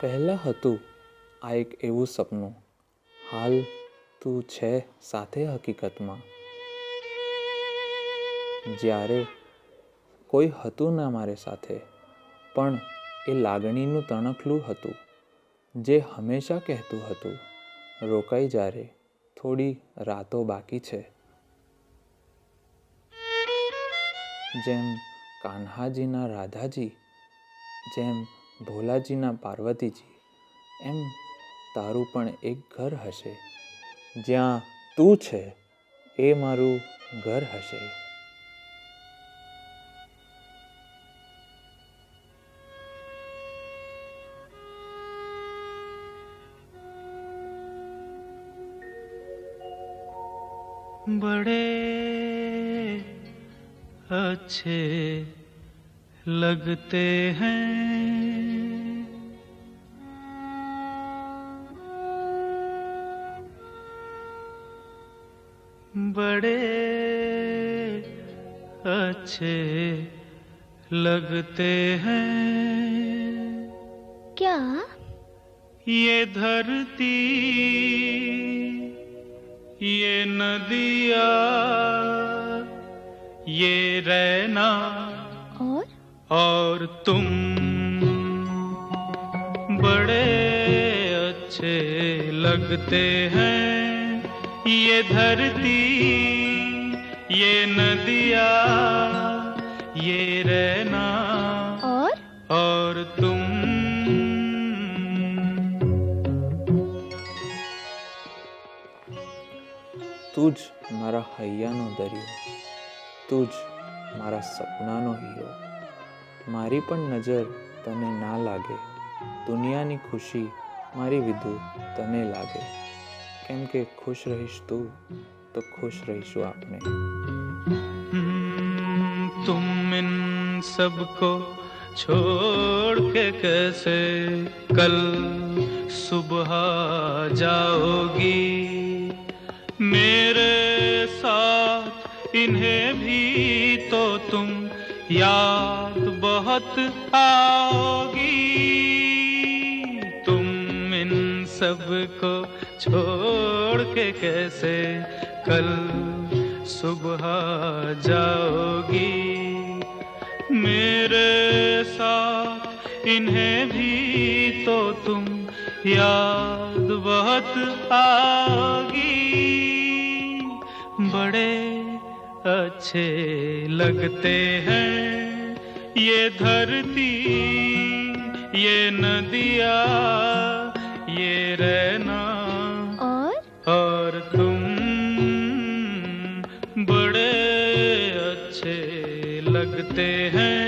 પહેલાં હતું આ એક એવું સપનું, હાલ તું છે સાથે હકીકતમાં. જ્યારે કોઈ હતું ના મારી સાથે, પણ એ લાગણીનું તણખલું હતું, જે હંમેશા કહેતું હતું, રોકાઈ જા રે, થોડી રાતો બાકી છે. જેમ કાન્હાજીના રાધાજી, જેમ ભોલાજીના પાર્વતીજી, એમ તારું પણ એક ઘર હશે. જ્યાં તું છે એ મારું ઘર હશે. बड़े अच्छे लगते हैं बड़े अच्छे लगते हैं क्या? ये धरती ये नदियाँ ये रैना और तुम बड़े अच्छे लगते हैं. ये धरती ये नदियाँ ये रैना और तुम. તું જ મારા હૈયાનો દરિયો, તું જ મારા સપનાનો હીરો. મારી પણ નજર તને ના લાગે, દુનિયાની ખુશી મારી વિધુ તને લાગે. કેમ કે ખુશ રહીશ તું તો ખુશ રહીશું આપણે. तुम इन सबको छोड़ के कैसे कल सुबह जाओगी. मेरे साथ इन्हें भी तो तुम याद बहुत आओगी. तुम इन सबको छोड़ के कैसे कल सुबह जाओगी. मेरे साथ इन्हें भी तो तुम याद बहुत आओगी. बड़े अच्छे लगते हैं ये धरती ये नदियाँ ये रैना और तुम बड़े अच्छे लगते हैं.